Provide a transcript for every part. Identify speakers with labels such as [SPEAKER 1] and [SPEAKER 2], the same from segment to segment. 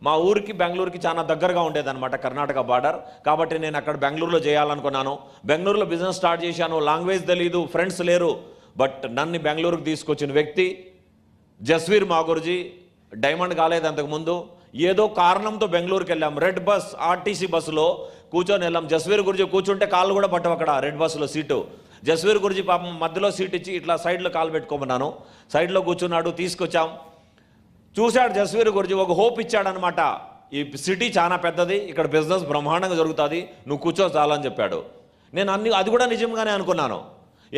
[SPEAKER 1] మా ఊరికి బెంగళూరుకి చాలా దగ్గరగా ఉండేదన్నమాట, కర్ణాటక బార్డర్. కాబట్టి నేను అక్కడ బెంగళూరులో చేయాలనుకున్నాను. బెంగళూరులో బిజినెస్ స్టార్ట్ చేశాను. లాంగ్వేజ్ తెలీదు, ఫ్రెండ్స్ లేరు. బట్ నన్ను బెంగళూరుకి తీసుకొచ్చిన వ్యక్తి జస్వీర్ మాగుర్జీ. డైమండ్ కాలేదు అంతకుముందు. ఏదో కారణంతో బెంగళూరుకి వెళ్ళాం. రెడ్ బస్, ఆర్టీసీ బస్సులో కూర్చొని వెళ్ళాం. జస్వీర్ గురించి కూర్చుంటే కాళ్ళు కూడా పట్టవు అక్కడ రెడ్ బస్సులో సీటు. జస్వీర్ గురించి పాపం మధ్యలో సీట్ ఇచ్చి ఇట్లా సైడ్లో కాలు పెట్టుకోమన్నాను. సైడ్లో కూర్చున్నాడు, తీసుకొచ్చాం. చూశాడు జస్వీర్ గురించి, ఒక హోప్ ఇచ్చాడనమాట. ఈ సిటీ చాలా పెద్దది, ఇక్కడ బిజినెస్ బ్రహ్మాండంగా జరుగుతుంది, నువ్వు కూర్చో చాలని చెప్పాడు. నేను అది కూడా నిజంగానే అనుకున్నాను.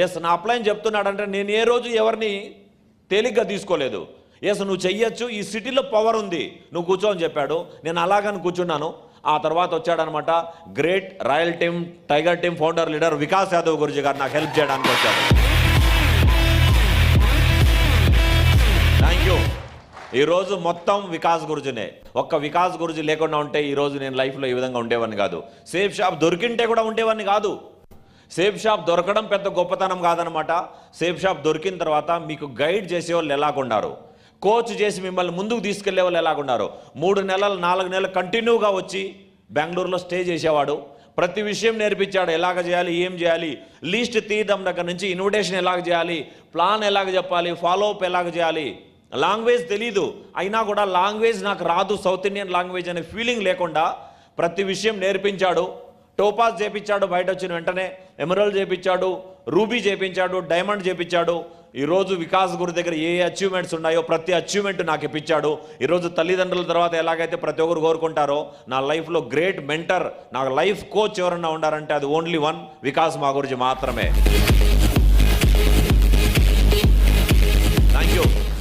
[SPEAKER 1] ఎస్, నా అప్లైన్ చెప్తున్నాడంటే నేను ఏ రోజు ఎవరిని తేలిగ్గా తీసుకోలేదు. ఎస్, నువ్వు చెయ్యొచ్చు, ఈ సిటీలో పవర్ ఉంది, నువ్వు కూర్చో అని చెప్పాడు. నేను అలాగని కూర్చున్నాను. ఆ తర్వాత వచ్చాడనమాట great royal team, tiger team founder leader Vikas Yadav Guruji గారు నాకు హెల్ప్ చేయడానికి వచ్చాడు. Thank you. ఈరోజు మొత్తం వికాస్ గురుజీనే. ఒక్క వికాస్ గురుజీ లేకుండా ఉంటే ఈరోజు నేను లైఫ్లో ఈ విధంగా ఉండేవాడిని కాదు. సేఫ్ షాప్ దొరికింటే కూడా ఉండేవాడిని కాదు. సేఫ్ షాప్ దొరకడం పెద్ద గొప్పతనం కాదనమాట. సేఫ్ షాప్ దొరికిన తర్వాత మీకు గైడ్ చేసేవాళ్ళు ఎలాగున్నారు, కోచ్ చేసి మిమ్మల్ని ముందుకు తీసుకెళ్లే వాళ్ళు ఎలాగున్నారు. 3 నెలలు 4 నెలలు కంటిన్యూగా వచ్చి బెంగళూరులో స్టే చేసేవాడు. ప్రతి విషయం నేర్పించాడు. ఎలాగ చేయాలి, ఏం చేయాలి, లీస్ట్ తీయడం దగ్గర నుంచి ఇన్విటేషన్ ఎలాగ చేయాలి, ప్లాన్ ఎలాగ చెప్పాలి, ఫాలోఅప్ ఎలాగ చేయాలి. లాంగ్వేజ్ తెలీదు, అయినా కూడా లాంగ్వేజ్ నాకు రాదు, సౌత్ ఇండియన్ లాంగ్వేజ్ అనే ఫీలింగ్ లేకుండా ప్రతి విషయం నేర్పించాడు. టోపాస్ చేపించాడు, బయట వచ్చిన వెంటనే ఎమరల్డ్ చేపించాడు, రూబీ చేపించాడు, డైమండ్ చేపించాడు. ఈరోజు వికాస్ గురు దగ్గర ఏ అచీవ్మెంట్స్ ఉన్నాయో ప్రతి అచీవ్మెంట్ నాకు ఇప్పించాడు. ఈరోజు తల్లిదండ్రుల తర్వాత ఎలాగైతే ప్రతి ఒక్కరు కోరుకుంటారో నా లైఫ్లో గ్రేట్ మెంటర్, నా లైఫ్ కోచ్ ఎవరన్నా ఉండారంటే అది ఓన్లీ వన్ వికాస్ మాగుర్జీ మాత్రమే.